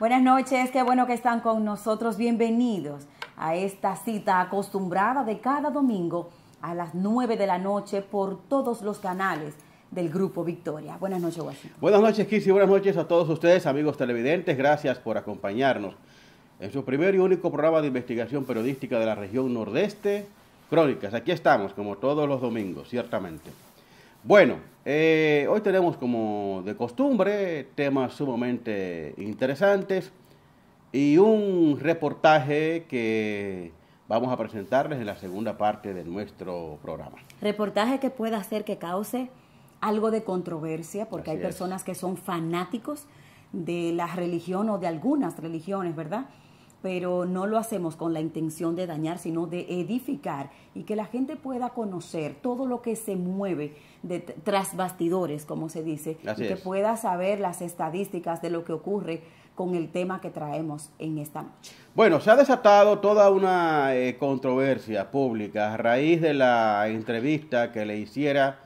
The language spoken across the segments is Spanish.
Buenas noches, qué bueno que están con nosotros. Bienvenidos a esta cita acostumbrada de cada domingo a las 9 de la noche por todos los canales del Grupo Victoria. Buenas noches, Washington. Buenas noches, Kissy. Buenas noches a todos ustedes, amigos televidentes. Gracias por acompañarnos en su primer y único programa de investigación periodística de la región nordeste, Crónicas. Aquí estamos, como todos los domingos, ciertamente. Bueno, hoy tenemos, como de costumbre, temas sumamente interesantes y un reportaje que vamos a presentarles en la segunda parte de nuestro programa. Reportaje que pueda hacer que cause algo de controversia, porque Así hay personas que son fanáticos de la religión o de algunas religiones, ¿verdad? Pero no lo hacemos con la intención de dañar, sino de edificar y que la gente pueda conocer todo lo que se mueve tras bastidores, como se dice, Así y que es. pueda saber las estadísticas de lo que ocurre con el tema que traemos en esta noche. Bueno, se ha desatado toda una controversia pública a raíz de la entrevista que le hiciera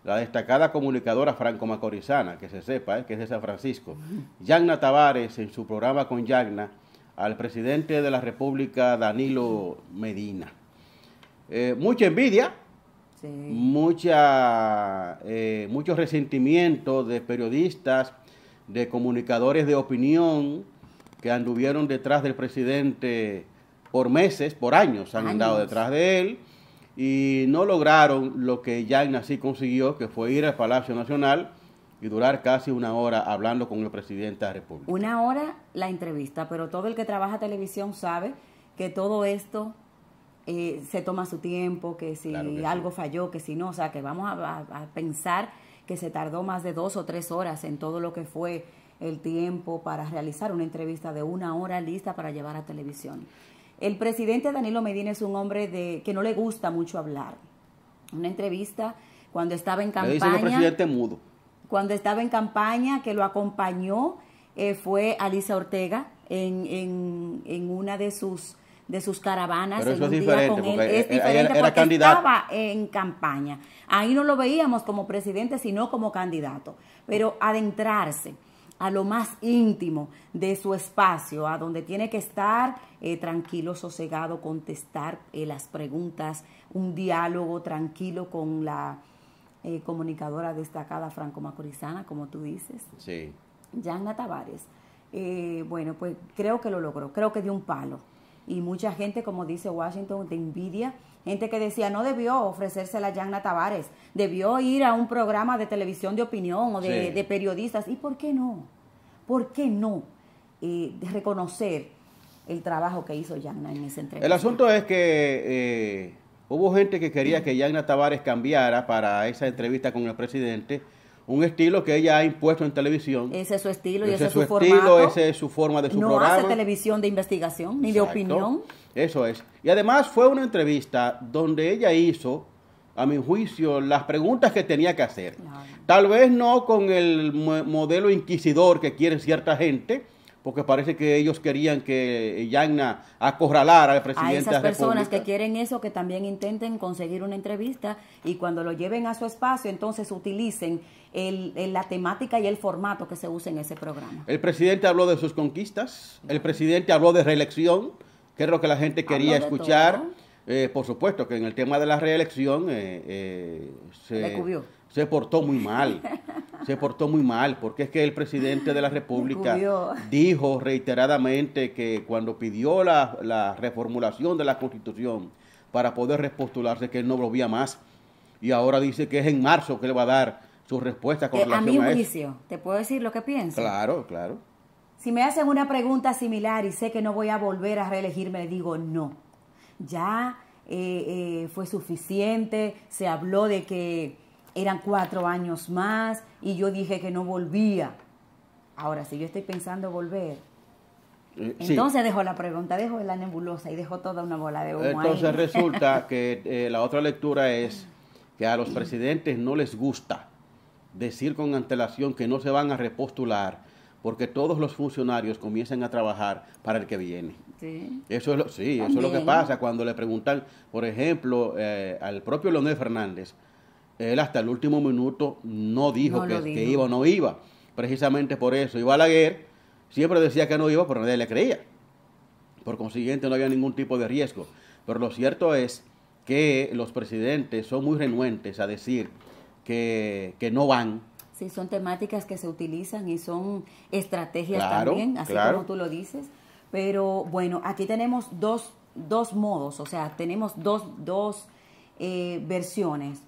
la destacada comunicadora franco-macorizana, que se sepa, que es de San Francisco, Yagna Tavares, en su programa con Yagna, al presidente de la República, Danilo Medina. Mucha envidia, Sí. mucho resentimiento de periodistas, de comunicadores de opinión que anduvieron detrás del presidente por meses, por años han andado detrás de él y no lograron lo que Yagna sí consiguió, que fue ir al Palacio Nacional y durar casi una hora hablando con el presidente de la República. Una hora la entrevista, pero todo el que trabaja televisión sabe que todo esto se toma su tiempo, que si Claro que algo sí. falló, que si no, o sea, que vamos a pensar que se tardó más de 2 o 3 horas en todo lo que fue el tiempo para realizar una entrevista de una hora lista para llevar a televisión. El presidente Danilo Medina es un hombre que no le gusta mucho hablar. Una entrevista cuando estaba en Le dicen el campaña... presidente mudo. Cuando estaba en campaña, que lo acompañó, fue Alicia Ortega en una de sus caravanas. Pero eso en es un día diferente, con él. porque Es diferente era porque candidato. estaba en campaña. Ahí no lo veíamos como presidente, sino como candidato. Pero adentrarse a lo más íntimo de su espacio, a donde tiene que estar tranquilo, sosegado, contestar las preguntas, un diálogo tranquilo con la comunicadora destacada franco-macorizana, como tú dices, Sí. Yagna Tavares. Bueno, pues creo que lo logró, creo que dio un palo. Y mucha gente, como dice Washington, de envidia, gente que decía no debió ofrecérsela a Yagna Tavares, debió ir a un programa de televisión de opinión o de periodistas. ¿Y por qué no? ¿Por qué no reconocer el trabajo que hizo Yagna en esa entrevista? El asunto es que hubo gente que quería que Yagna Tavares cambiara para esa entrevista con el presidente, un estilo que ella ha impuesto en televisión. Ese es su estilo y Ese ese es su estilo, formato. esa es su forma de su no programa. hace televisión de investigación ni Exacto. de opinión. Eso es. Y además fue una entrevista donde ella hizo, a mi juicio, las preguntas que tenía que hacer. Claro. Tal vez no con el modelo inquisidor que quiere cierta gente, porque parece que ellos querían que Yagna acorralara al presidente A esas de la personas República. que quieren eso, que también intenten conseguir una entrevista y cuando lo lleven a su espacio, entonces utilicen la temática y el formato que se usa en ese programa. El presidente habló de sus conquistas, el presidente habló de reelección, que es lo que la gente quería Habló de escuchar. todo. Por supuesto que en el tema de la reelección Le cubrió. se portó muy mal, porque es que el presidente de la República cubrió. dijo reiteradamente que cuando pidió la reformulación de la Constitución para poder repostularse, que él no volvía más, y ahora dice que es en marzo que le va a dar su respuesta con A relación mi a eso. juicio, ¿te puedo decir lo que pienso? Claro, claro. Si me hacen una pregunta similar y sé que no voy a volver a reelegirme, le digo no. Ya fue suficiente, se habló de que eran 4 años más y yo dije que no volvía. Ahora, si yo estoy pensando volver, Sí. entonces dejo la pregunta, dejo la nebulosa y dejo toda una bola de humo Entonces ahí. resulta que la otra lectura es que a los presidentes no les gusta decir con antelación que no se van a repostular porque todos los funcionarios comienzan a trabajar para el que viene. Sí. Eso es eso es lo que pasa cuando le preguntan, por ejemplo, al propio Leonel Fernández. Él hasta el último minuto no dijo que iba o no iba. Precisamente por eso. Y Balaguer siempre decía que no iba, pero nadie le creía. Por consiguiente, no había ningún tipo de riesgo. Pero lo cierto es que los presidentes son muy renuentes a decir que no van. Sí, son temáticas que se utilizan y son estrategias Claro, también, así claro. como tú lo dices. Pero bueno, aquí tenemos dos modos, o sea, tenemos dos versiones.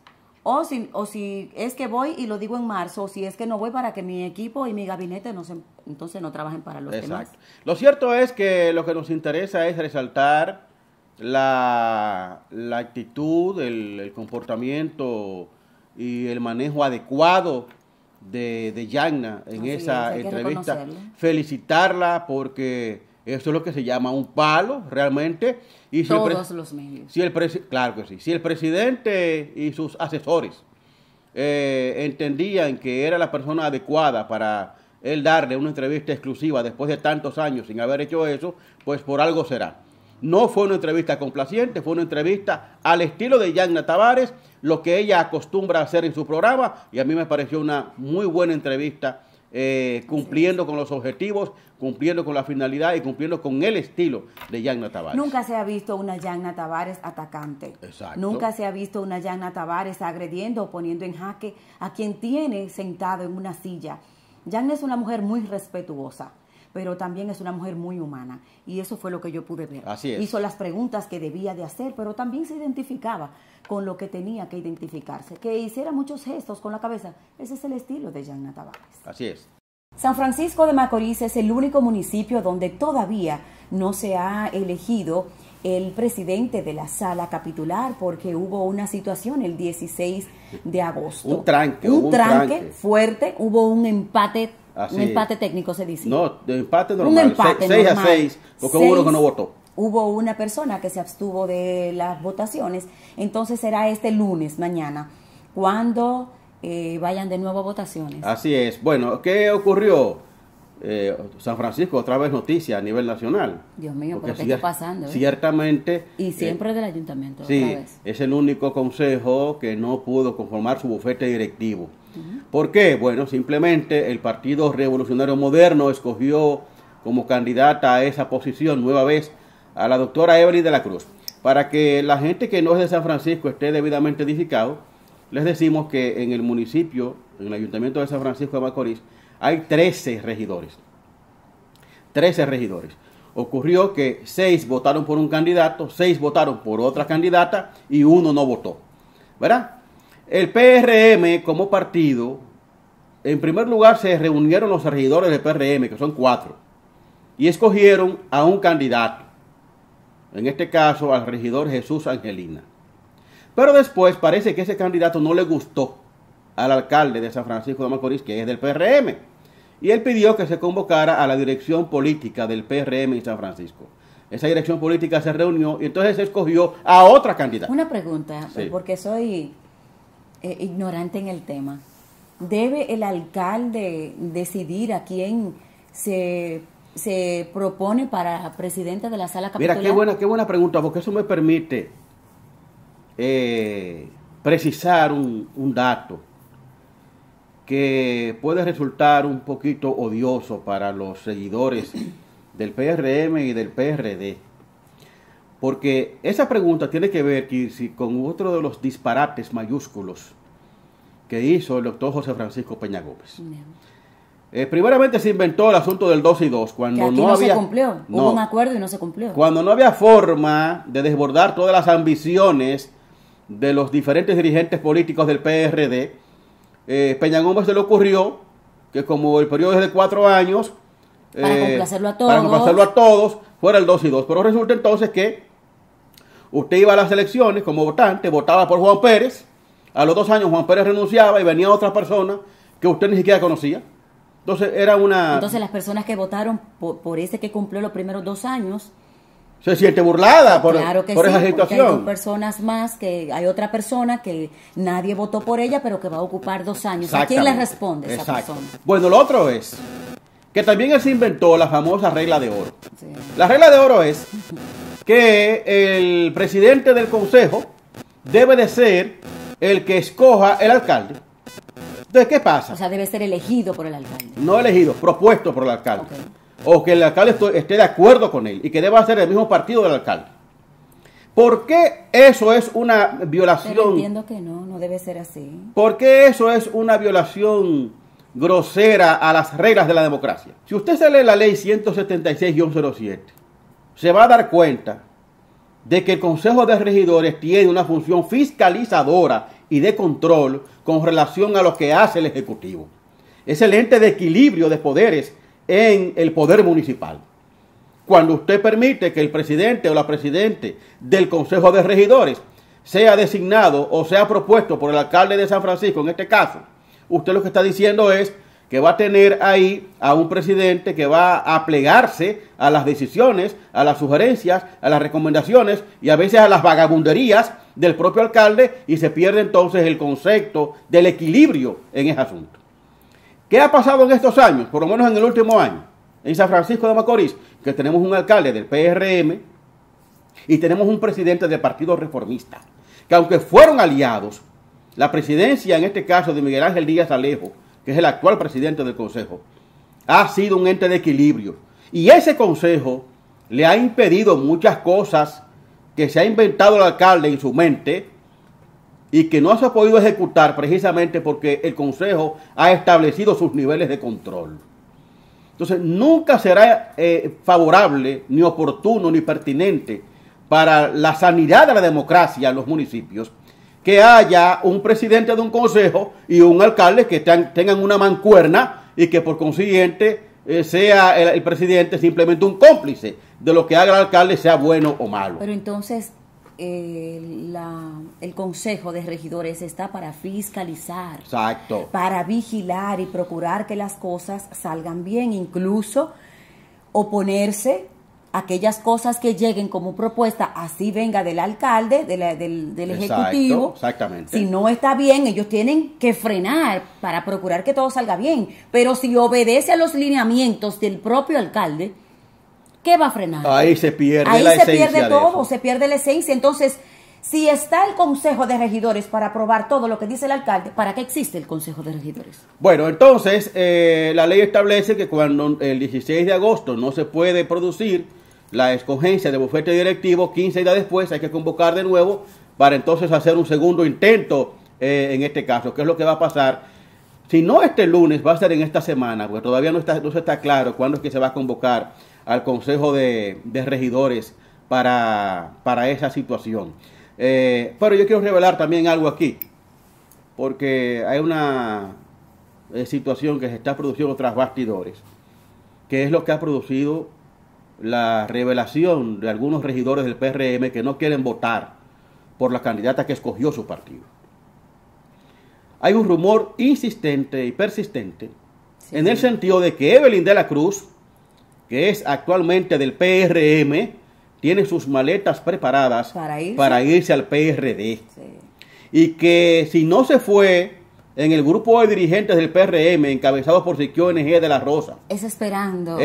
O si es que voy y lo digo en marzo, o si es que no voy para que mi equipo y mi gabinete entonces no trabajen para los demás. Exacto. Lo cierto es que lo que nos interesa es resaltar la actitud, el comportamiento y el manejo adecuado de Yagna en Así esa hay que entrevista. reconocerlo. Felicitarla porque eso es lo que se llama un palo realmente. Y si Todos los medios. claro que sí. Si el presidente y sus asesores entendían que era la persona adecuada para él darle una entrevista exclusiva después de tantos años sin haber hecho eso, pues por algo será. No fue una entrevista complaciente, fue una entrevista al estilo de Yagna Tavares, lo que ella acostumbra a hacer en su programa, y a mí me pareció una muy buena entrevista, cumpliendo con los objetivos, cumpliendo con la finalidad y cumpliendo con el estilo de Yagna Tavares. Nunca se ha visto una Yagna Tavares atacante. Exacto. Nunca se ha visto una Yagna Tavares agrediendo o poniendo en jaque a quien tiene sentado en una silla. Yagna es una mujer muy respetuosa, pero también es una mujer muy humana. Y eso fue lo que yo pude ver. Así es. Hizo las preguntas que debía de hacer, pero también se identificaba con lo que tenía que identificarse. Que hiciera muchos gestos con la cabeza. Ese es el estilo de Yagna Tavares. Así es. San Francisco de Macorís es el único municipio donde todavía no se ha elegido el presidente de la sala capitular porque hubo una situación el 16 de agosto. Un tranque fuerte, hubo un empate. Así un empate técnico se dice. No, de empate normal. Un empate 6 a normal. 6, porque hubo uno que no votó. Hubo una persona que se abstuvo de las votaciones. Entonces será este lunes, mañana, cuando vayan de nuevo a votaciones. Así es. Bueno, ¿qué ocurrió? San Francisco, otra vez noticia a nivel nacional. Dios mío, Porque ¿pero qué está pasando? Ciertamente. Y siempre del ayuntamiento, Sí, otra vez. es el único consejo que no pudo conformar su bufete directivo. ¿Por qué? Bueno, simplemente el Partido Revolucionario Moderno escogió como candidata a esa posición nueva vez a la doctora Evelyn de la Cruz. Para que la gente que no es de San Francisco esté debidamente edificado, les decimos que en el municipio, en el ayuntamiento de San Francisco de Macorís, hay 13 regidores. 13 regidores. Ocurrió que 6 votaron por un candidato, 6 votaron por otra candidata y 1 no votó. ¿Verdad? El PRM como partido, en primer lugar se reunieron los regidores del PRM, que son 4, y escogieron a un candidato, en este caso al regidor Jesús Angelina. Pero después parece que ese candidato no le gustó al alcalde de San Francisco de Macorís, que es del PRM, y él pidió que se convocara a la dirección política del PRM en San Francisco. Esa dirección política se reunió y entonces se escogió a otra candidata. Una pregunta, Sí. porque soy ignorante en el tema. ¿Debe el alcalde decidir a quién se propone para presidente de la sala capitular? Mira, qué buena pregunta, porque eso me permite precisar un dato que puede resultar un poquito odioso para los seguidores del PRM y del PRD. Porque esa pregunta tiene que ver con otro de los disparates mayúsculos que hizo el doctor José Francisco Peña Gómez. Primeramente se inventó el asunto del 2 y 2, cuando que aquí no había... se cumplió, hubo un acuerdo y no se cumplió. Cuando no había forma de desbordar todas las ambiciones de los diferentes dirigentes políticos del PRD, Peña Gómez se le ocurrió que como el periodo es de 4 años, para complacerlo a todos, fuera el 2 y 2. Pero resulta entonces que usted iba a las elecciones como votante, votaba por Juan Pérez, a los 2 años Juan Pérez renunciaba y venía otra persona que usted ni siquiera conocía. Entonces Entonces las personas que votaron por ese que cumplió los primeros 2 años se siente burlada por claro que esa sí, porque situación. hay 2 personas más, que hay otra persona que nadie votó por ella, pero que va a ocupar 2 años. ¿A quién le responde esa persona? Bueno, lo otro es que también él se inventó la famosa regla de oro. Sí. La regla de oro es que el presidente del consejo debe de ser el que escoja el alcalde. Entonces, ¿qué pasa? O sea, debe ser elegido por el alcalde. No elegido, propuesto por el alcalde. Okay. o que el alcalde esté de acuerdo con él y que deba ser el mismo partido del alcalde. ¿Por qué eso es una violación? Pero entiendo que no debe ser así. ¿Por qué eso es una violación grosera a las reglas de la democracia? Si usted se lee la ley 176-07, se va a dar cuenta de que el Consejo de Regidores tiene una función fiscalizadora y de control con relación a lo que hace el Ejecutivo. Es el ente de equilibrio de poderes en el poder municipal. Cuando usted permite que el presidente o la presidente del Consejo de Regidores sea designado o sea propuesto por el alcalde de San Francisco, en este caso, usted lo que está diciendo es que va a tener ahí a un presidente que va a plegarse a las decisiones, a las sugerencias, a las recomendaciones y a veces a las vagabunderías del propio alcalde, y se pierde entonces el concepto del equilibrio en ese asunto. ¿Qué ha pasado en estos años? Por lo menos en el último año, en San Francisco de Macorís, que tenemos un alcalde del PRM y tenemos un presidente del Partido Reformista, que aunque fueron aliados, la presidencia en este caso de Miguel Ángel Díaz Alejo, que es el actual presidente del Consejo, ha sido un ente de equilibrio. Y ese Consejo le ha impedido muchas cosas que se ha inventado el alcalde en su mente y que no se ha podido ejecutar precisamente porque el Consejo ha establecido sus niveles de control. Entonces, nunca será favorable, ni oportuno, ni pertinente para la sanidad de la democracia en los municipios que haya un presidente de un consejo y un alcalde que tengan una mancuerna y que por consiguiente sea el presidente simplemente un cómplice de lo que haga el alcalde, sea bueno o malo. Pero entonces el Consejo de Regidores está para fiscalizar, exacto, para vigilar y procurar que las cosas salgan bien, incluso oponerse a aquellas cosas que lleguen como propuesta, así venga del alcalde, del Ejecutivo. Exactamente. Si no está bien, ellos tienen que frenar para procurar que todo salga bien. Pero si obedece a los lineamientos del propio alcalde, ¿qué va a frenar? Ahí se pierde Ahí la se esencia pierde de todo, eso. se pierde la esencia. Entonces, si está el Consejo de Regidores para aprobar todo lo que dice el alcalde, ¿para qué existe el Consejo de Regidores? Bueno, entonces, la ley establece que cuando el 16 de agosto no se puede producir la escogencia de bufete directivo, 15 días después hay que convocar de nuevo para entonces hacer un segundo intento en este caso. ¿Qué es lo que va a pasar? Si no este lunes, va a ser en esta semana, porque todavía no se está claro cuándo es que se va a convocar al Consejo de Regidores para esa situación. Pero yo quiero revelar también algo aquí, porque hay una situación que se está produciendo tras bastidores, que es lo que ha producido la revelación de algunos regidores del PRM que no quieren votar por la candidata que escogió su partido. Hay un rumor insistente y persistente en el sentido de que Evelyn de la Cruz, que es actualmente del PRM, tiene sus maletas preparadas para irse al PRD. Sí. Y que si no se fue en el grupo de dirigentes del PRM, encabezado por Siquio NG de la Rosa, es esperando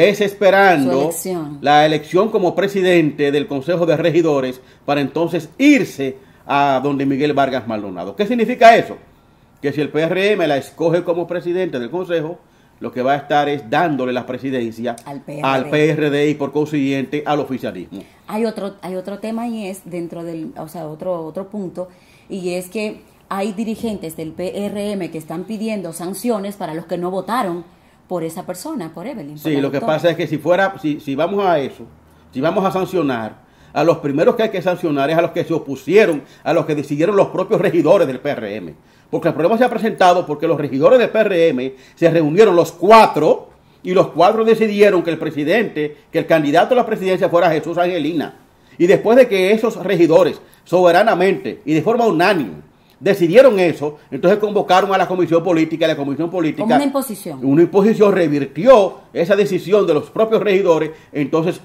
la elección como presidente del Consejo de Regidores para entonces irse a donde Miguel Vargas Maldonado. ¿Qué significa eso? Que si el PRM la escoge como presidente del Consejo, lo que va a estar es dándole la presidencia al PRD y por consiguiente al oficialismo. Hay otro tema y es dentro del, otro punto, y es que hay dirigentes del PRM que están pidiendo sanciones para los que no votaron por esa persona, por Evelyn. Sí, lo que pasa es que si vamos a eso, si vamos a sancionar, a los primeros que hay que sancionar es a los que se opusieron, a los que decidieron los propios regidores del PRM. Porque el problema se ha presentado porque los regidores del PRM se reunieron los cuatro y los cuatro decidieron que el candidato a la presidencia fuera Jesús Angelina. Y después de que esos regidores soberanamente y de forma unánime decidieron eso, entonces convocaron a la comisión política y la comisión política... Como una imposición. Una imposición revirtió esa decisión de los propios regidores, entonces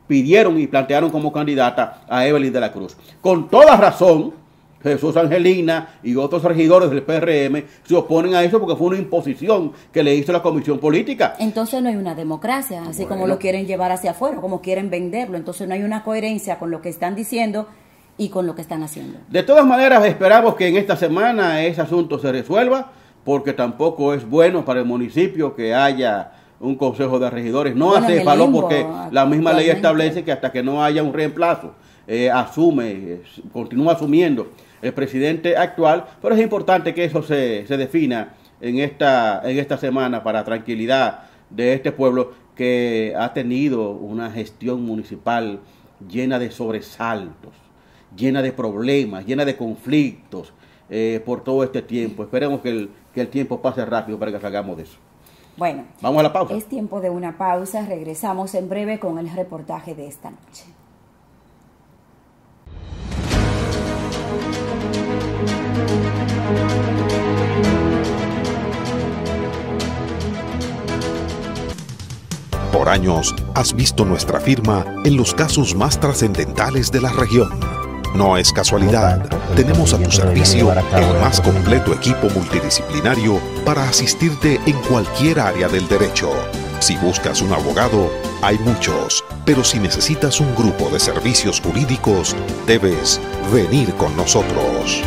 pidieron y plantearon como candidata a Evelyn de la Cruz. Con toda razón, Jesús Angelina y otros regidores del PRM se oponen a eso porque fue una imposición que le hizo la comisión política. Entonces no hay una democracia, así como lo quieren llevar hacia afuera, como quieren venderlo. Entonces no hay una coherencia con lo que están diciendo y con lo que están haciendo. De todas maneras, esperamos que en esta semana ese asunto se resuelva, porque tampoco es bueno para el municipio que haya un consejo de regidores, no Bueno, en el acéfalo, limbo, porque la misma ley actualmente. establece que hasta que no haya un reemplazo, continúa asumiendo el presidente actual, pero es importante que eso se defina en esta semana para tranquilidad de este pueblo que ha tenido una gestión municipal llena de sobresaltos, llena de problemas, llena de conflictos por todo este tiempo. Esperemos que el tiempo pase rápido para que salgamos de eso. Bueno, vamos a la pausa. Es tiempo de una pausa. Regresamos en breve con el reportaje de esta noche. Por años has visto nuestra firma en los casos más trascendentales de la región. No es casualidad, tenemos a tu servicio el más completo equipo multidisciplinario para asistirte en cualquier área del derecho. Si buscas un abogado, hay muchos, pero si necesitas un grupo de servicios jurídicos, debes venir con nosotros.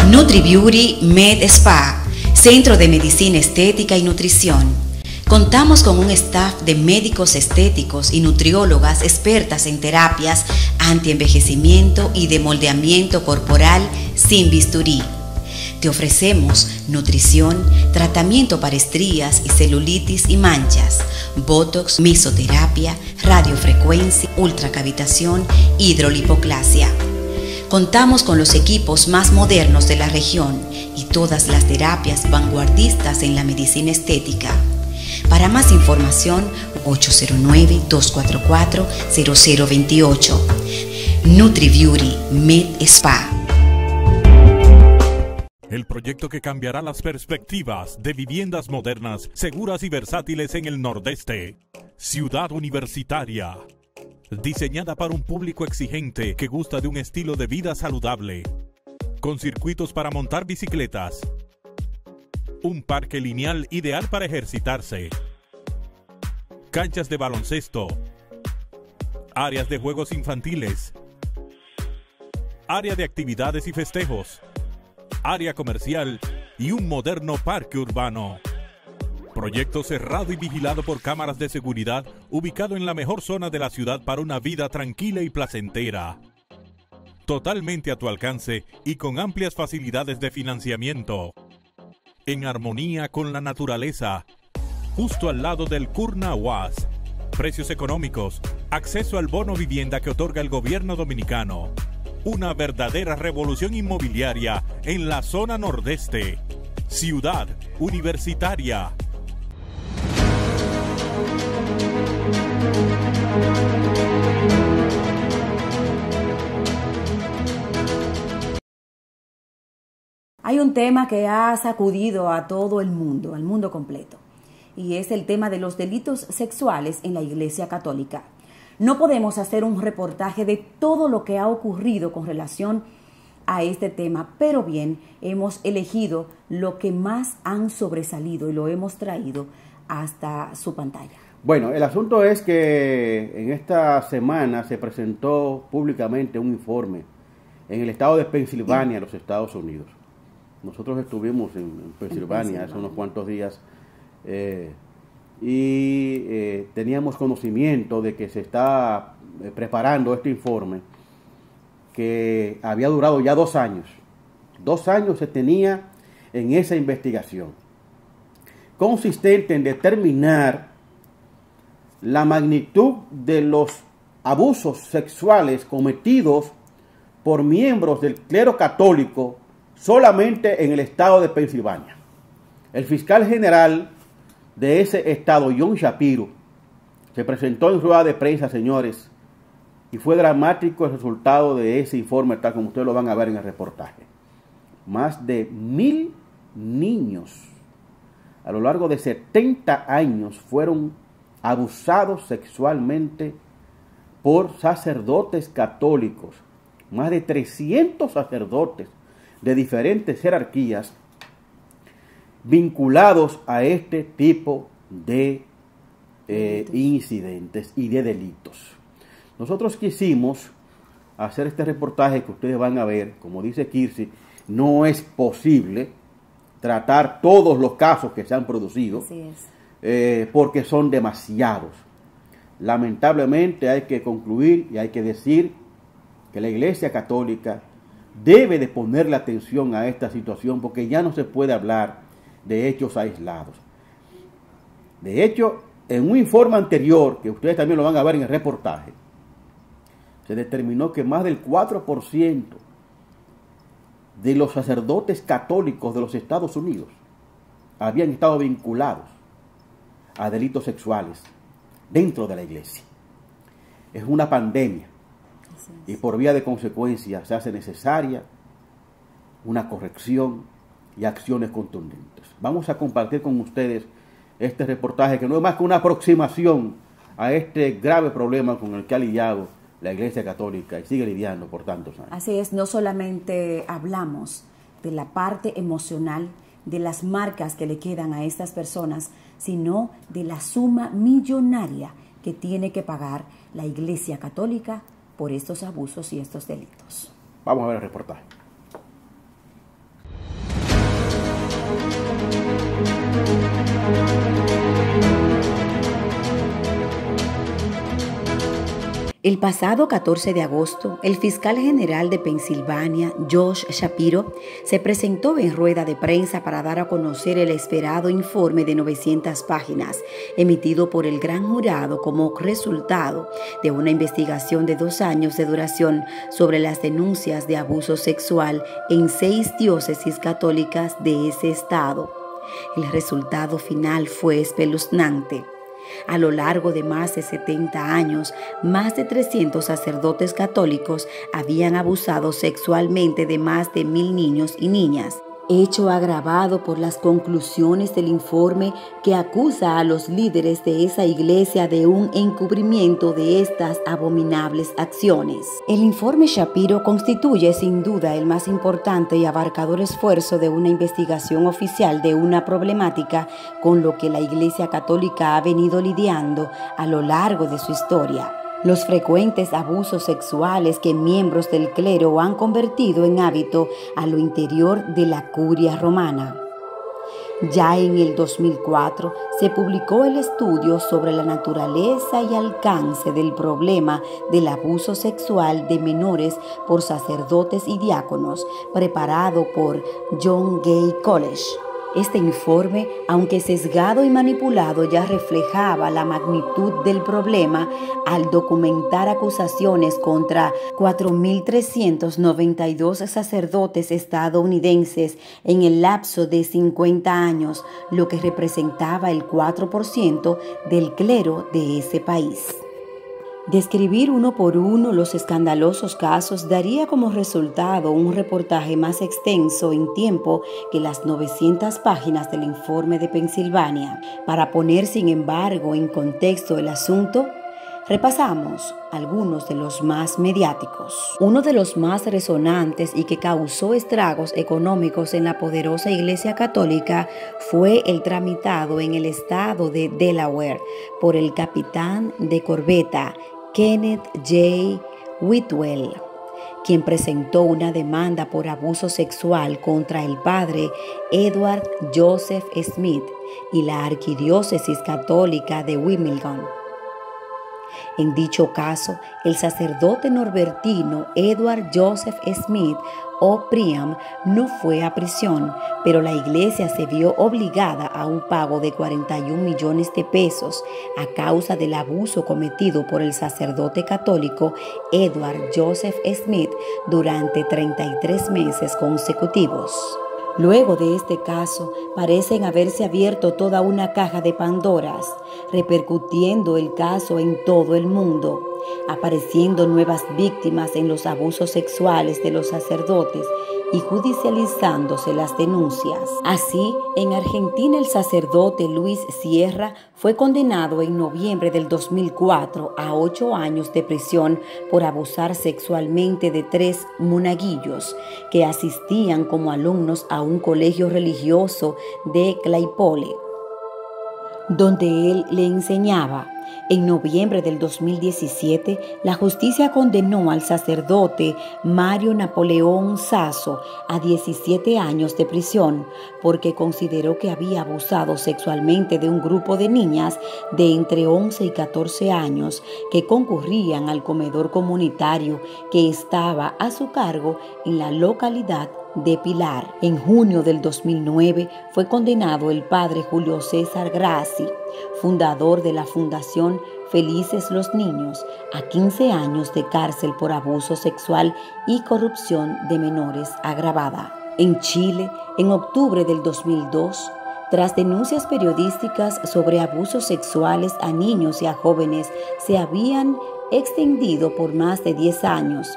NutriBeauty Med Spa, Centro de Medicina Estética y Nutrición. Contamos con un staff de médicos estéticos y nutriólogas expertas en terapias antienvejecimiento y de moldeamiento corporal sin bisturí. Te ofrecemos nutrición, tratamiento para estrías y celulitis y manchas, botox, mesoterapia, radiofrecuencia, ultracavitación, hidrolipoclasia. Contamos con los equipos más modernos de la región y todas las terapias vanguardistas en la medicina estética. Para más información, 809-244-0028. NutriBeauty Med Spa. El proyecto que cambiará las perspectivas de viviendas modernas, seguras y versátiles en el Nordeste. Ciudad Universitaria. Diseñada para un público exigente que gusta de un estilo de vida saludable. Con circuitos para montar bicicletas. Un parque lineal ideal para ejercitarse. Canchas de baloncesto. Áreas de juegos infantiles. Área de actividades y festejos. Área comercial y un moderno parque urbano. Proyecto cerrado y vigilado por cámaras de seguridad, ubicado en la mejor zona de la ciudad para una vida tranquila y placentera. Totalmente a tu alcance y con amplias facilidades de financiamiento. En armonía con la naturaleza, justo al lado del Curna UAS. Precios económicos, acceso al bono vivienda que otorga el gobierno dominicano. Una verdadera revolución inmobiliaria en la zona nordeste. Ciudad Universitaria. Hay un tema que ha sacudido a todo el mundo, al mundo completo, y es el tema de los delitos sexuales en la Iglesia Católica. No podemos hacer un reportaje de todo lo que ha ocurrido con relación a este tema, pero bien, hemos elegido lo que más han sobresalido y lo hemos traído hasta su pantalla. Bueno, el asunto es que en esta semana se presentó públicamente un informe en el estado de Pensilvania, los Estados Unidos. Nosotros estuvimos en Pensilvania hace unos cuantos días y teníamos conocimiento de que se está preparando este informe que había durado ya 2 años. 2 años se tenía en esa investigación, consistente en determinar la magnitud de los abusos sexuales cometidos por miembros del clero católico solamente en el estado de Pensilvania. El fiscal general de ese estado, John Shapiro, se presentó en rueda de prensa, señores, y fue dramático el resultado de ese informe, tal como ustedes lo van a ver en el reportaje. Más de 1,000 niños a lo largo de 70 años fueron abusados sexualmente por sacerdotes católicos. Más de 300 sacerdotes de diferentes jerarquías vinculados a este tipo de incidentes y de delitos. Nosotros quisimos hacer este reportaje que ustedes van a ver. Como dice Kirsi, no es posible tratar todos los casos que se han producido, Así es. porque son demasiados. Lamentablemente hay que concluir y hay que decir que la Iglesia Católica debe de ponerle atención a esta situación, porque ya no se puede hablar de hechos aislados. De hecho, en un informe anterior, que ustedes también lo van a ver en el reportaje, se determinó que más del 4% de los sacerdotes católicos de los Estados Unidos habían estado vinculados a delitos sexuales dentro de la iglesia. Es una pandemia y por vía de consecuencia se hace necesaria una corrección y acciones contundentes. Vamos a compartir con ustedes este reportaje, que no es más que una aproximación a este grave problema con el que ha lidiado la Iglesia Católica y sigue lidiando por tantos años. Así es, no solamente hablamos de la parte emocional, de las marcas que le quedan a estas personas, sino de la suma millonaria que tiene que pagar la Iglesia Católica por estos abusos y estos delitos. Vamos a ver el reportaje. El pasado 14 de agosto, el fiscal general de Pensilvania, Josh Shapiro, se presentó en rueda de prensa para dar a conocer el esperado informe de 900 páginas, emitido por el gran jurado como resultado de una investigación de 2 años de duración sobre las denuncias de abuso sexual en 6 diócesis católicas de ese estado. El resultado final fue espeluznante. A lo largo de más de 70 años, más de 300 sacerdotes católicos habían abusado sexualmente de más de 1,000 niños y niñas, hecho agravado por las conclusiones del informe que acusa a los líderes de esa iglesia de un encubrimiento de estas abominables acciones. El informe Shapiro constituye sin duda el más importante y abarcador esfuerzo de una investigación oficial de una problemática con lo que la Iglesia Católica ha venido lidiando a lo largo de su historia. Los frecuentes abusos sexuales que miembros del clero han convertido en hábito a lo interior de la curia romana. Ya en el 2004 se publicó el estudio sobre la naturaleza y alcance del problema del abuso sexual de menores por sacerdotes y diáconos, preparado por John Gay College. Este informe, aunque sesgado y manipulado, ya reflejaba la magnitud del problema al documentar acusaciones contra 4,392 sacerdotes estadounidenses en el lapso de 50 años, lo que representaba el 4% del clero de ese país. Describir uno por uno los escandalosos casos daría como resultado un reportaje más extenso en tiempo que las 900 páginas del informe de Pensilvania. Para poner, sin embargo, en contexto el asunto, repasamos algunos de los más mediáticos. Uno de los más resonantes y que causó estragos económicos en la poderosa Iglesia Católica fue el tramitado en el estado de Delaware por el capitán de corbeta Kenneth J. Whitwell, quien presentó una demanda por abuso sexual contra el padre Edward Joseph Smith y la Arquidiócesis Católica de Wilmington. En dicho caso, el sacerdote norbertino Edward Joseph Smith, o Priam, no fue a prisión, pero la iglesia se vio obligada a un pago de 41 millones de pesos a causa del abuso cometido por el sacerdote católico Edward Joseph Smith durante 33 meses consecutivos. Luego de este caso, parecen haberse abierto toda una caja de Pandoras, repercutiendo el caso en todo el mundo, apareciendo nuevas víctimas en los abusos sexuales de los sacerdotes y judicializándose las denuncias. Así, en Argentina el sacerdote Luis Sierra fue condenado en noviembre del 2004 a 8 años de prisión por abusar sexualmente de 3 monaguillos que asistían como alumnos a un colegio religioso de Claypole, donde él le enseñaba. En noviembre del 2017, la justicia condenó al sacerdote Mario Napoleón Sasso a 17 años de prisión porque consideró que había abusado sexualmente de un grupo de niñas de entre 11 y 14 años que concurrían al comedor comunitario que estaba a su cargo en la localidad de Pilar. En junio del 2009 fue condenado el padre Julio César Grassi, fundador de la Fundación Felices los Niños, a 15 años de cárcel por abuso sexual y corrupción de menores agravada. En Chile, en octubre del 2002, tras denuncias periodísticas sobre abusos sexuales a niños y a jóvenes se habían extendido por más de 10 años,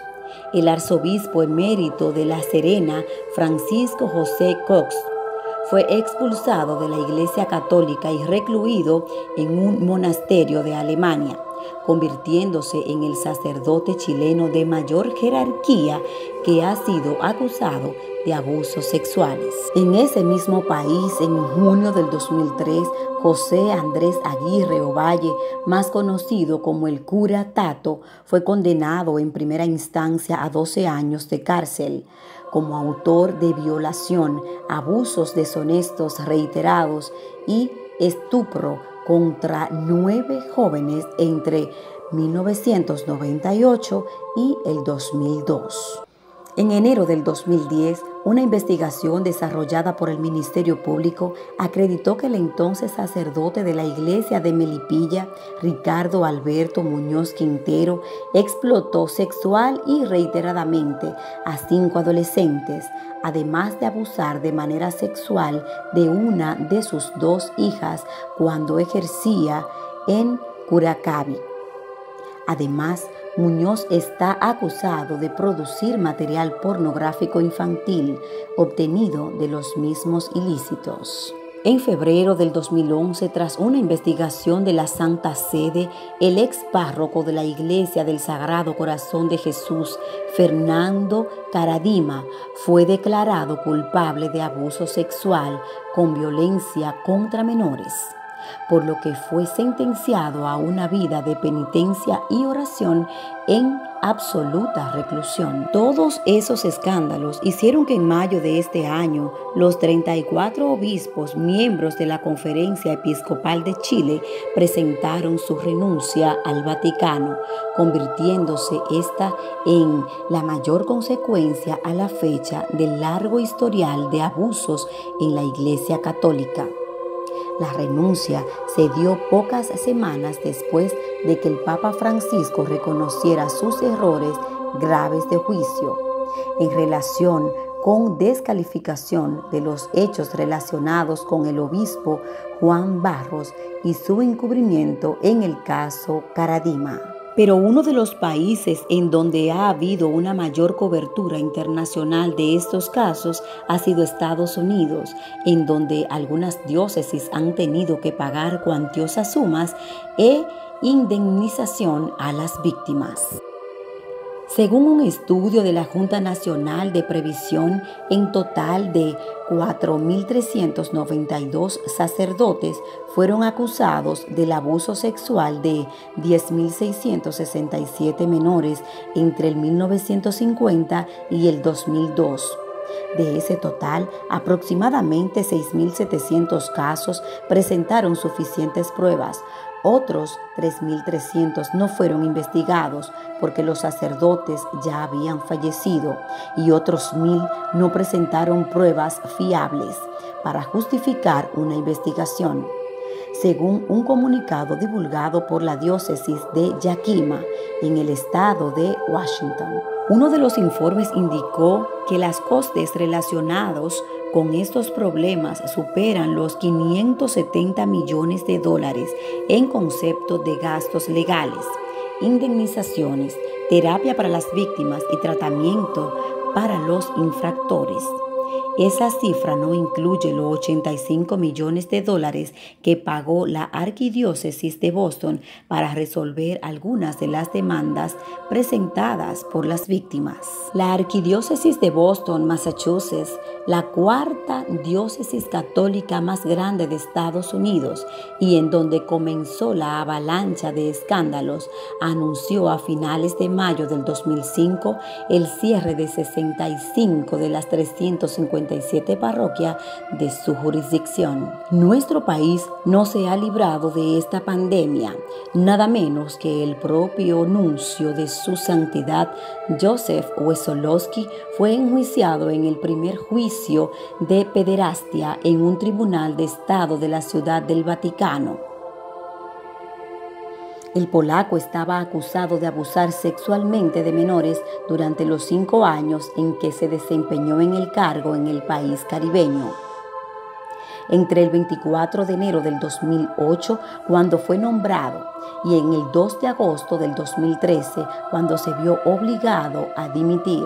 el arzobispo emérito de La Serena, Francisco José Cox, fue expulsado de la Iglesia Católica y recluido en un monasterio de Alemania, convirtiéndose en el sacerdote chileno de mayor jerarquía que ha sido acusado de abusos sexuales. En ese mismo país, en junio del 2003, José Andrés Aguirre Ovalle, más conocido como el cura Tato, fue condenado en primera instancia a 12 años de cárcel como autor de violación, abusos deshonestos reiterados y estupro contra 9 jóvenes entre 1998 y el 2002. En enero del 2010, una investigación desarrollada por el Ministerio Público acreditó que el entonces sacerdote de la iglesia de Melipilla, Ricardo Alberto Muñoz Quintero, explotó sexual y reiteradamente a 5 adolescentes, además de abusar de manera sexual de una de sus 2 hijas cuando ejercía en Curacaví. Además, Muñoz está acusado de producir material pornográfico infantil obtenido de los mismos ilícitos. En febrero del 2011, tras una investigación de la Santa Sede, el ex párroco de la Iglesia del Sagrado Corazón de Jesús, Fernando Caradima, fue declarado culpable de abuso sexual con violencia contra menores, por lo que fue sentenciado a una vida de penitencia y oración en absoluta reclusión. Todos esos escándalos hicieron que en mayo de este año los 34 obispos miembros de la Conferencia Episcopal de Chile presentaron su renuncia al Vaticano, convirtiéndose esta en la mayor consecuencia a la fecha del largo historial de abusos en la Iglesia Católica. La renuncia se dio pocas semanas después de que el Papa Francisco reconociera sus errores graves de juicio en relación con descalificación de los hechos relacionados con el obispo Juan Barros y su encubrimiento en el caso Caradima. Pero uno de los países en donde ha habido una mayor cobertura internacional de estos casos ha sido Estados Unidos, en donde algunas diócesis han tenido que pagar cuantiosas sumas e indemnización a las víctimas. Según un estudio de la Junta Nacional de Previsión, en total de 4.392 sacerdotes fueron acusados del abuso sexual de 10.667 menores entre el 1950 y el 2002. De ese total, aproximadamente 6.700 casos presentaron suficientes pruebas. Otros 3.300 no fueron investigados porque los sacerdotes ya habían fallecido y otros 1.000 no presentaron pruebas fiables para justificar una investigación, según un comunicado divulgado por la diócesis de Yakima, en el estado de Washington. Uno de los informes indicó que los costes relacionados con estos problemas superan los $570 millones en concepto de gastos legales, indemnizaciones, terapia para las víctimas y tratamiento para los infractores. Esa cifra no incluye los 85 millones de dólares que pagó la Arquidiócesis de Boston para resolver algunas de las demandas presentadas por las víctimas. La Arquidiócesis de Boston, Massachusetts, la cuarta diócesis católica más grande de Estados Unidos y en donde comenzó la avalancha de escándalos, anunció a finales de mayo del 2005 el cierre de 65 de las 357 parroquias de su jurisdicción. Nuestro país no se ha librado de esta pandemia, nada menos que el propio nuncio de su santidad, Joseph Wesolowski, fue enjuiciado en el primer juicio de pederastia en un tribunal de Estado de la Ciudad del Vaticano. El polaco estaba acusado de abusar sexualmente de menores durante los 5 años en que se desempeñó en el cargo en el país caribeño. Entre el 24 de enero del 2008, cuando fue nombrado, y en el 2 de agosto del 2013, cuando se vio obligado a dimitir.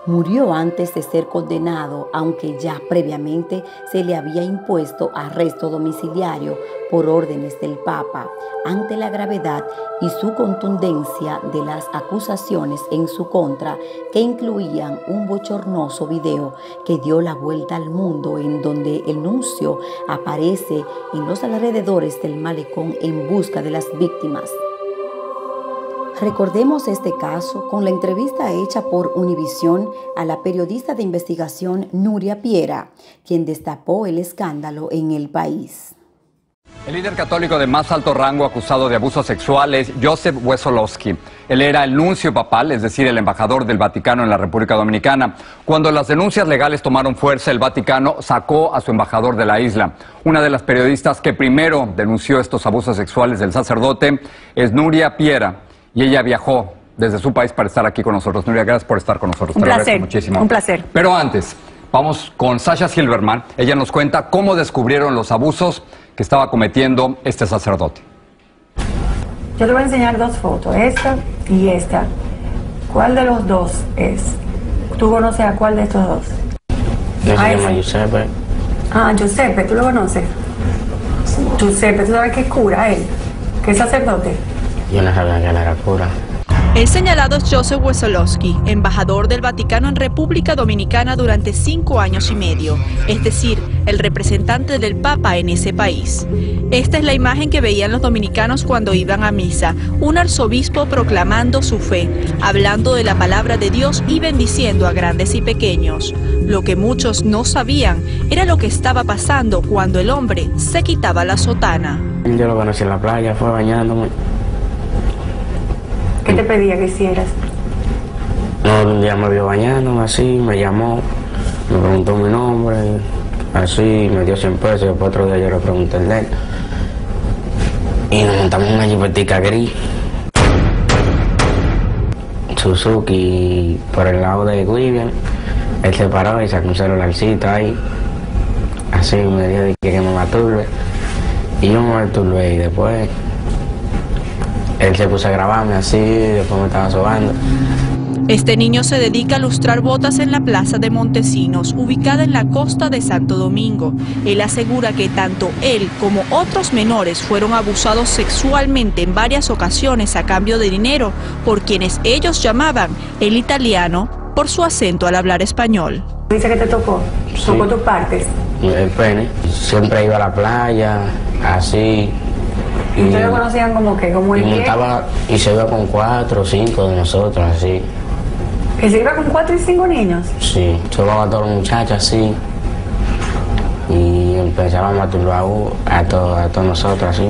Murió antes de ser condenado, aunque ya previamente se le había impuesto arresto domiciliario por órdenes del Papa, ante la gravedad y su contundencia de las acusaciones en su contra, que incluían un bochornoso video que dio la vuelta al mundo, en donde el nuncio aparece en los alrededores del malecón en busca de las víctimas. Recordemos este caso con la entrevista hecha por Univisión a la periodista de investigación Nuria Piera, quien destapó el escándalo en el país. El líder católico de más alto rango acusado de abusos sexuales, Joseph Wesolowski. Él era el nuncio papal, es decir, el embajador del Vaticano en la República Dominicana. Cuando las denuncias legales tomaron fuerza, el Vaticano sacó a su embajador de la isla. Una de las periodistas que primero denunció estos abusos sexuales del sacerdote es Nuria Piera. Y ella viajó desde su país para estar aquí con nosotros. Nuria, gracias por estar con nosotros. Un placer, muchísimo. un placer. Pero antes, vamos con Sasha Silverman. Ella nos cuenta cómo descubrieron los abusos que estaba cometiendo este sacerdote. Yo te voy a enseñar 2 fotos, esta y esta. ¿Cuál de los dos es? ¿Tú conoces a cuál de estos dos? Se llama Giuseppe. Ah, Giuseppe, ¿tú lo conoces? Giuseppe, ¿tú sabes qué cura él? ¿Qué sacerdote? Yo no sabía que él era cura. El señalado es Joseph Wesolowski, embajador del Vaticano en República Dominicana durante 5 años y medio, es decir, el representante del Papa en ese país. Esta es la imagen que veían los dominicanos cuando iban a misa, un arzobispo proclamando su fe, hablando de la palabra de Dios y bendiciendo a grandes y pequeños. Lo que muchos no sabían era lo que estaba pasando cuando el hombre se quitaba la sotana. Yo lo conocí en la playa, fue bañándome. ¿Qué te pedía que hicieras? No, un día me vio bañándome así, me llamó, me preguntó mi nombre, así, me dio 100 pesos, y después otro día yo le pregunté el de él. Y nos montamos en una jipetica gris, Suzuki, por el lado de Guivian. Él se paró y sacó un celularcito ahí, así me dijo que me masturbe. Y yo me masturbé y después él se puso a grabarme así, después me estaba sobando. Este niño se dedica a lustrar botas en la plaza de Montesinos, ubicada en la costa de Santo Domingo. Él asegura que tanto él como otros menores fueron abusados sexualmente en varias ocasiones a cambio de dinero por quienes ellos llamaban el italiano por su acento al hablar español. Dice que te tocó, Sí. tocó tus partes. El pene. Siempre iba a la playa, así. ¿Y ustedes lo conocían como que? Como el Y pie. montaba, y se iba con 4 o 5 de nosotros, así. ¿Que se iba con 4 y 5 niños? Sí, llevaba a todos los muchachos así. Y empezaba a masturbar a todos nosotros así.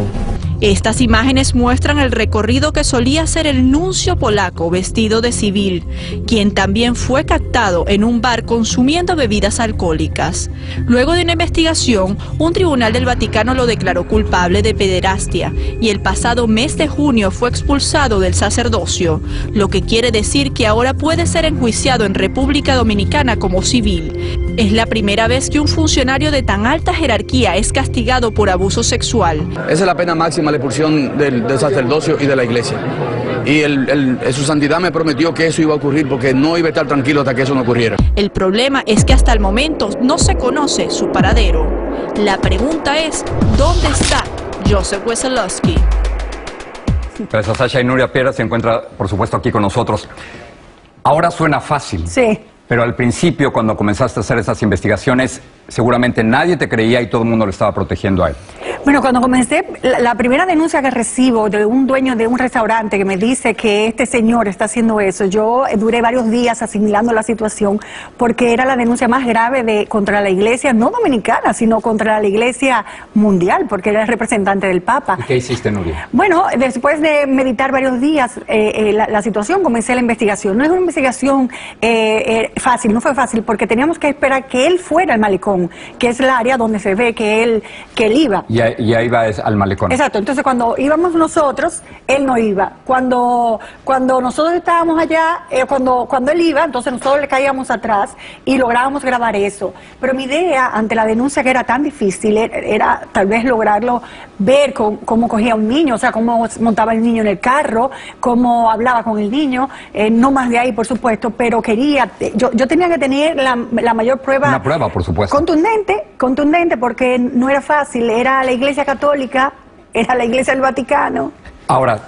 Estas imágenes muestran el recorrido que solía hacer el nuncio polaco vestido de civil, quien también fue captado en un bar consumiendo bebidas alcohólicas. Luego de una investigación, un tribunal del Vaticano lo declaró culpable de pederastia y el pasado mes de junio fue expulsado del sacerdocio, lo que quiere decir que ahora puede ser enjuiciado en República Dominicana como civil. Es la primera vez que un funcionario de tan alta jerarquía es castigado por abuso sexual. Esa es la pena máxima, la expulsión del sacerdocio y de la iglesia. Y su santidad me prometió que eso iba a ocurrir porque no iba a estar tranquilo hasta que eso no ocurriera. El problema es que hasta el momento no se conoce su paradero. La pregunta es, ¿dónde está Joseph Wesolowski? Gracias, Sasha. Y Nuria Piera se encuentra, por supuesto, aquí con nosotros. Ahora suena fácil. Sí. Pero al principio, cuando comenzaste a hacer esas investigaciones, seguramente nadie te creía y todo el mundo lo estaba protegiendo a él. Bueno, cuando comencé, la primera denuncia que recibo de un dueño de un restaurante que me dice que este señor está haciendo eso, yo duré varios días asimilando la situación porque era la denuncia más grave contra la iglesia, no dominicana, sino contra la iglesia mundial, porque era el representante del Papa. ¿Y qué hiciste, Nuria? Bueno, después de meditar varios días la situación, comencé la investigación. No es una investigación fácil, no fue fácil, porque teníamos que esperar que él fuera al malecón, que es el área donde se ve que él iba. Y ahí va al malecón. Exacto, entonces cuando íbamos nosotros, él no iba. Cuando nosotros estábamos allá, cuando él iba, entonces nosotros le caíamos atrás y lográbamos grabar eso. Pero mi idea, ante la denuncia que era tan difícil, era tal vez lograrlo, ver cómo cogía un niño, o sea, cómo montaba el niño en el carro, cómo hablaba con el niño, no más de ahí, por supuesto, pero yo tenía que tener la mayor prueba. Una prueba, por supuesto. Contundente, porque no era fácil, era la Iglesia Católica, era la Iglesia del Vaticano. Ahora,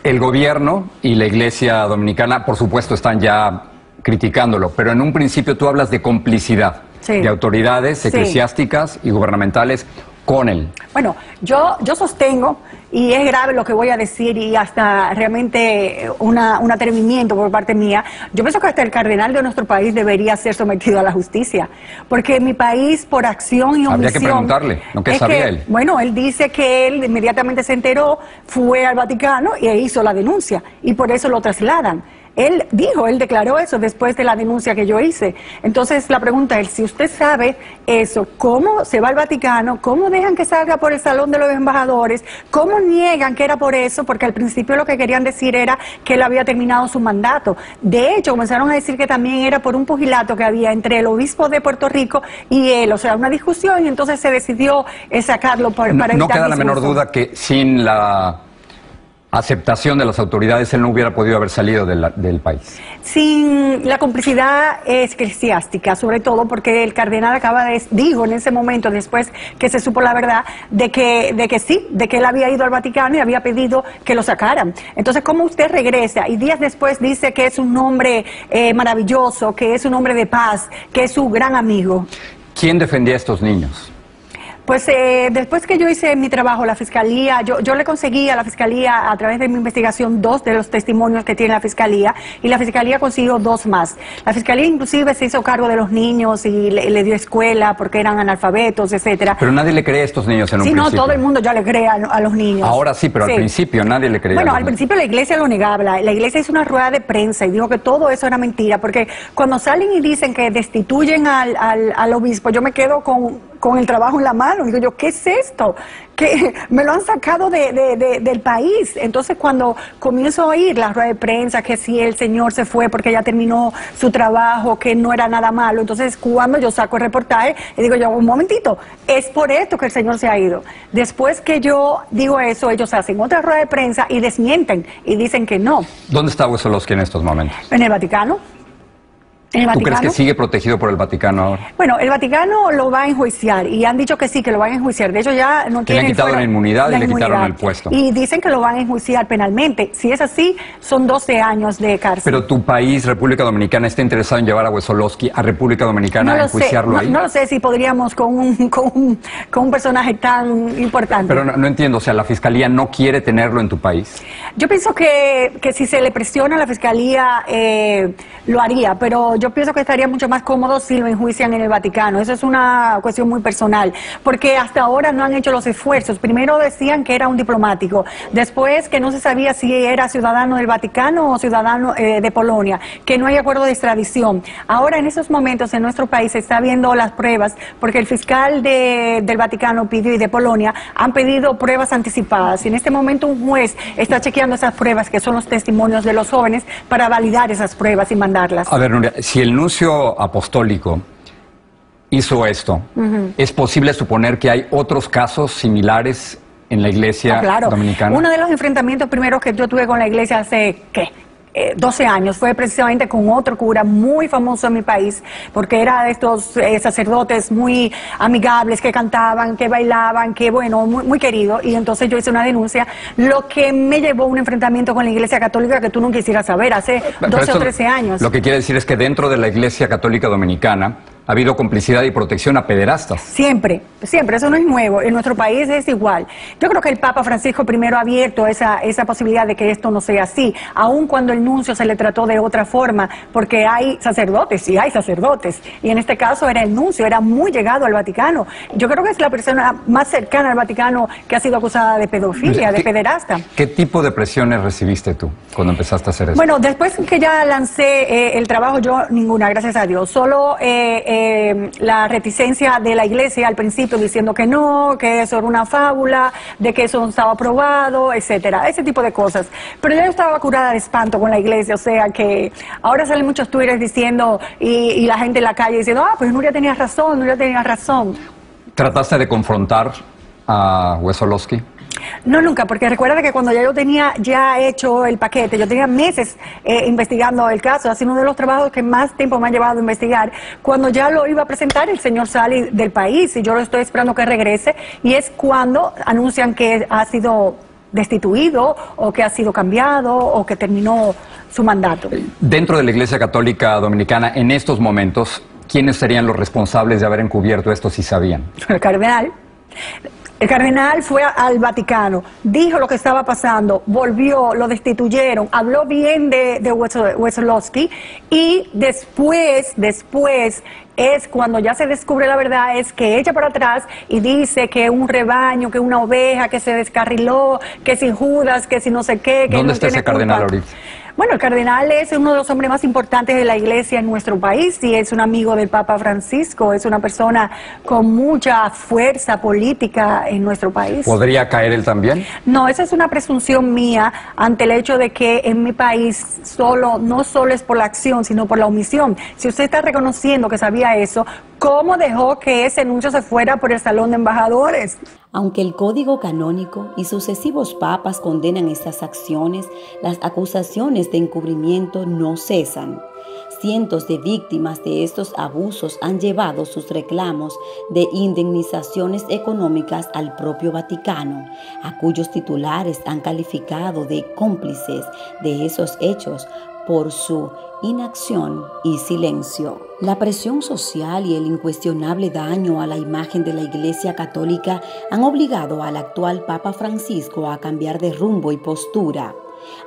el gobierno y la Iglesia Dominicana, por supuesto, están ya criticándolo, pero en un principio tú hablas de complicidad de autoridades eclesiásticas y gubernamentales con él. Bueno, yo sostengo, y es grave lo que voy a decir y hasta realmente un atrevimiento por parte mía, yo pienso que hasta el cardenal de nuestro país debería ser sometido a la justicia, porque mi país, por acción y omisión... Habría que preguntarle, ¿no? ¿Qué sabía él? Bueno, él dice que él inmediatamente se enteró, fue al Vaticano y hizo la denuncia, y por eso lo trasladan. Él declaró eso después de la denuncia que yo hice. Entonces la pregunta es, si usted sabe eso, ¿cómo se va al Vaticano? ¿Cómo dejan que salga por el Salón de los Embajadores? ¿Cómo niegan que era por eso? Porque al principio lo que querían decir era que él había terminado su mandato. De hecho, comenzaron a decir que también era por un pugilato que había entre el obispo de Puerto Rico y él, o sea, una discusión, y entonces se decidió sacarlo para evitar no queda la menor disgusto. duda que sin la aceptación de las autoridades él no hubiera podido haber salido del país. Sin la complicidad eclesiástica, sobre todo porque el cardenal dijo en ese momento, después que se supo la verdad, de que él había ido al Vaticano y había pedido que lo sacaran. Entonces, ¿cómo usted regresa? Y días después dice que es un hombre maravilloso, que es un hombre de paz, que es su gran amigo. ¿Quién defendía a estos niños? Pues después que yo hice mi trabajo, la Fiscalía, yo le conseguí a la Fiscalía, a través de mi investigación, 2 de los testimonios que tiene la Fiscalía, y la Fiscalía consiguió 2 más. La Fiscalía inclusive se hizo cargo de los niños y le dio escuela porque eran analfabetos, etcétera. Pero nadie le cree a estos niños en un principio. Sí, no, todo el mundo ya le cree a los niños. Ahora sí, pero al principio nadie le creía. Bueno, al principio la Iglesia lo negaba, la Iglesia hizo una rueda de prensa y dijo que todo eso era mentira, porque cuando salen y dicen que destituyen al obispo, yo me quedo con el trabajo en la mano. Digo yo, ¿qué es esto? Que me lo han sacado del país. Entonces, cuando comienzo a oír la rueda de prensa, que si el señor se fue porque ya terminó su trabajo, que no era nada malo, entonces cuando yo saco el reportaje, y digo yo, un momentito, es por esto que el señor se ha ido. Después que yo digo eso, ellos hacen otra rueda de prensa y desmienten y dicen que no. ¿Dónde está Wesolowski en estos momentos? En el Vaticano. ¿Tú crees que sigue protegido por el Vaticano ahora? Bueno, el Vaticano lo va a enjuiciar y han dicho que sí, que lo van a enjuiciar. De hecho, ya no le han quitado la inmunidad y le quitaron el puesto. Y dicen que lo van a enjuiciar penalmente. Si es así, son 12 años de cárcel. Pero tu país, República Dominicana, está interesado en llevar a Wesolowski a República Dominicana a enjuiciarlo ahí. No lo sé si podríamos con un personaje tan importante. Pero no entiendo, o sea, ¿la Fiscalía no quiere tenerlo en tu país? Yo pienso que si se le presiona a la Fiscalía, lo haría, pero yo pienso que estaría mucho más cómodo si lo enjuician en el Vaticano. Eso es una cuestión muy personal, porque hasta ahora no han hecho los esfuerzos. Primero decían que era un diplomático, después que no se sabía si era ciudadano del Vaticano o ciudadano de Polonia, que no hay acuerdo de extradición. Ahora, en esos momentos, en nuestro país se está viendo las pruebas, porque el fiscal del Vaticano pidió, y de Polonia, han pedido pruebas anticipadas. Y en este momento un juez está chequeando esas pruebas, que son los testimonios de los jóvenes, para validar esas pruebas y mandarlas. A ver, Nuria, si el nuncio apostólico hizo esto, ¿es posible suponer que hay otros casos similares en la iglesia dominicana? Uno de los enfrentamientos primeros que yo tuve con la iglesia hace, 12 años, fue precisamente con otro cura muy famoso en mi país, porque era de estos sacerdotes muy amigables, que cantaban, que bailaban, que bueno, muy querido, y entonces yo hice una denuncia, lo que me llevó a un enfrentamiento con la iglesia católica que tú no quisieras saber, hace 12 o 13 años. Lo que quiere decir es que dentro de la iglesia católica dominicana ha habido complicidad y protección a pederastas. Siempre, eso no es nuevo. En nuestro país es igual. Yo creo que el Papa Francisco primero ha abierto esa posibilidad de que esto no sea así, aun cuando el nuncio se le trató de otra forma, porque hay sacerdotes, y en este caso era el nuncio, era muy llegado al Vaticano. Yo creo que es la persona más cercana al Vaticano que ha sido acusada de pedofilia, de pederasta. ¿Qué tipo de presiones recibiste tú cuando empezaste a hacer eso? Bueno, después que ya lancé el trabajo, yo ninguna, gracias a Dios, solo la reticencia de la iglesia al principio diciendo que no, que eso era una fábula, de que eso no estaba aprobado, etcétera, ese tipo de cosas. Pero yo estaba curada de espanto con la iglesia, o sea que ahora salen muchos twitters diciendo y la gente en la calle diciendo, pues Nuria tenía razón. ¿Trataste de confrontar a Wesolowski? No, nunca, porque recuerda que cuando ya yo tenía ya hecho el paquete, yo tenía meses investigando el caso, ha sido uno de los trabajos que más tiempo me ha llevado a investigar. Cuando ya lo iba a presentar, el señor sale del país y yo lo estoy esperando que regrese, y es cuando anuncian que ha sido destituido o que ha sido cambiado o que terminó su mandato. Dentro de la Iglesia Católica Dominicana, en estos momentos, ¿quiénes serían los responsables de haber encubierto esto si sabían? El cardenal. El cardenal fue al Vaticano, dijo lo que estaba pasando, volvió, lo destituyeron, habló bien de Wesolowski, y después es cuando ya se descubre la verdad, es que echa para atrás y dice que un rebaño, que una oveja, que se descarriló, que si Judas, que si no sé qué. Que ¿Dónde no está ese cardenal ahorita? Bueno, el cardenal es uno de los hombres más importantes de la iglesia en nuestro país y es un amigo del Papa Francisco, es una persona con mucha fuerza política en nuestro país. ¿Podría caer él también? No, esa es una presunción mía ante el hecho de que en mi país no solo es por la acción, sino por la omisión. Si usted está reconociendo que sabía eso, ¿cómo dejó que ese anuncio se fuera por el Salón de Embajadores? Aunque el Código Canónico y sucesivos papas condenan estas acciones, las acusaciones de encubrimiento no cesan. Cientos de víctimas de estos abusos han llevado sus reclamos de indemnizaciones económicas al propio Vaticano, a cuyos titulares han calificado de cómplices de esos hechos por su inacción y silencio. La presión social y el incuestionable daño a la imagen de la Iglesia Católica han obligado al actual Papa Francisco a cambiar de rumbo y postura,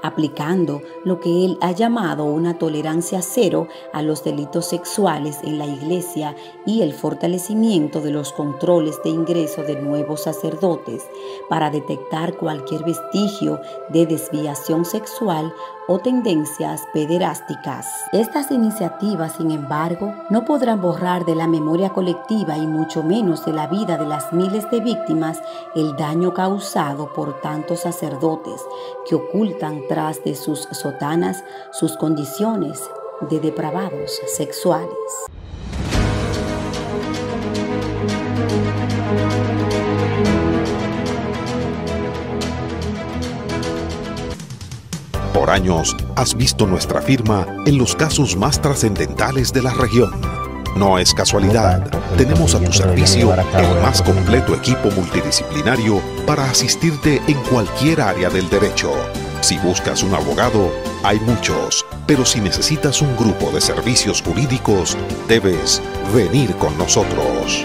aplicando lo que él ha llamado una tolerancia cero a los delitos sexuales en la Iglesia y el fortalecimiento de los controles de ingreso de nuevos sacerdotes para detectar cualquier vestigio de desviación sexual o tendencias pederásticas. Estas iniciativas, sin embargo, no podrán borrar de la memoria colectiva y mucho menos de la vida de las miles de víctimas el daño causado por tantos sacerdotes que ocultan tras de sus sotanas sus condiciones de depravados sexuales. Por años has visto nuestra firma en los casos más trascendentales de la región. No es casualidad, tenemos a tu servicio el más completo equipo multidisciplinario para asistirte en cualquier área del derecho. Si buscas un abogado, hay muchos, pero si necesitas un grupo de servicios jurídicos, debes venir con nosotros.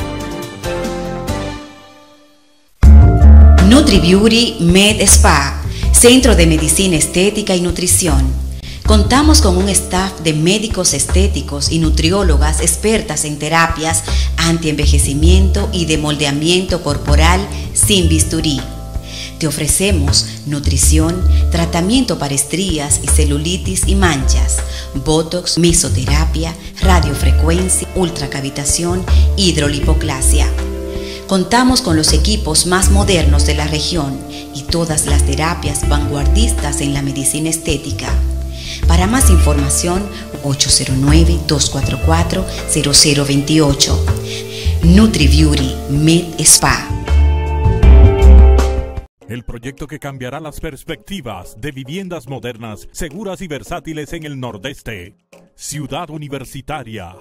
NutriBeauty Med Spa, Centro de Medicina Estética y Nutrición. Contamos con un staff de médicos estéticos y nutriólogas expertas en terapias antienvejecimiento y de moldeamiento corporal sin bisturí. Te ofrecemos nutrición, tratamiento para estrías y celulitis y manchas, botox, mesoterapia, radiofrecuencia, ultracavitación, hidrolipoclasia. Contamos con los equipos más modernos de la región y todas las terapias vanguardistas en la medicina estética. Para más información, 809-244-0028. NutriBeauty Med Spa. el proyecto que cambiará las perspectivas de viviendas modernas, seguras y versátiles en el Nordeste. Ciudad Universitaria.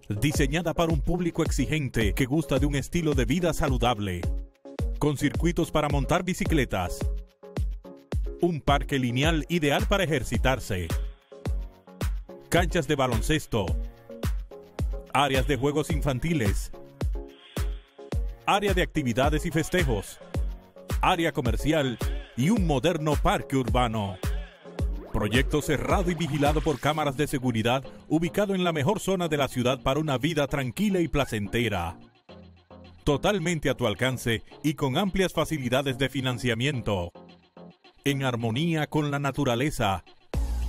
Diseñada para un público exigente que gusta de un estilo de vida saludable. Con circuitos para montar bicicletas. Un parque lineal ideal para ejercitarse. Canchas de baloncesto. Áreas de juegos infantiles. Área de actividades y festejos. Área comercial y un moderno parque urbano. Proyecto cerrado y vigilado por cámaras de seguridad, ubicado en la mejor zona de la ciudad para una vida tranquila y placentera. Totalmente a tu alcance y con amplias facilidades de financiamiento. En armonía con la naturaleza.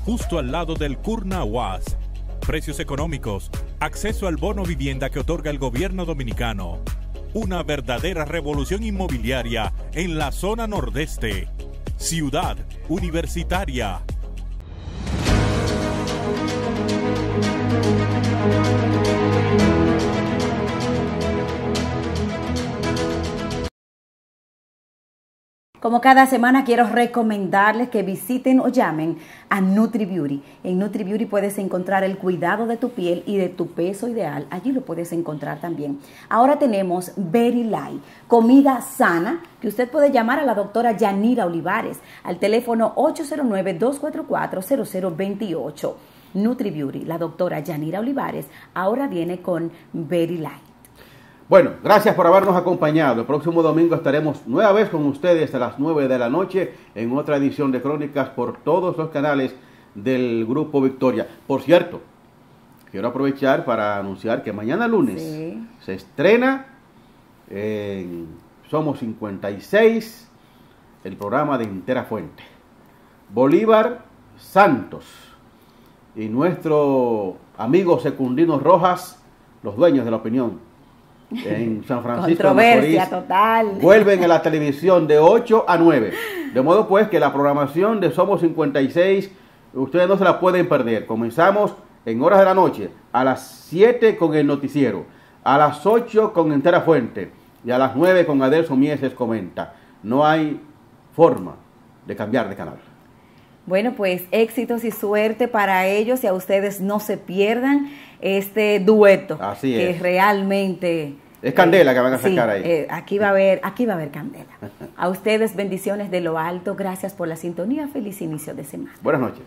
Justo al lado del Curna UAS. Precios económicos. Acceso al bono vivienda que otorga el gobierno dominicano. Una verdadera revolución inmobiliaria en la zona nordeste. Ciudad Universitaria. Como cada semana quiero recomendarles que visiten o llamen a NutriBeauty. En NutriBeauty puedes encontrar el cuidado de tu piel y de tu peso ideal. Allí lo puedes encontrar también. Ahora tenemos Very Light, comida sana, que usted puede llamar a la doctora Yanira Olivares al teléfono 809-244-0028. NutriBeauty, la doctora Yanira Olivares, ahora viene con Very Light. Bueno, gracias por habernos acompañado. El próximo domingo estaremos nueva vez con ustedes a las 9 de la noche en otra edición de Crónicas por todos los canales del Grupo Victoria. Por cierto, quiero aprovechar para anunciar que mañana lunes se estrena en Somos 56 el programa de Entera Fuente. Bolívar Santos y nuestro amigo Secundino Rojas, los dueños de la opinión en San Francisco Controversia de Macorís, total. vuelven a la televisión de 8 a 9. De modo pues que la programación de Somos 56 ustedes no se la pueden perder. Comenzamos en horas de la noche, a las 7 con el noticiero, a las 8 con Entera Fuente y a las 9 con Adelso Mieses Comenta. No hay forma de cambiar de canal. Bueno, pues éxitos y suerte para ellos y a ustedes no se pierdan este dueto. Así que es. Realmente es candela que van a sacar ahí. Aquí va a haber candela. A ustedes bendiciones de lo alto, gracias por la sintonía, feliz inicio de semana. Buenas noches.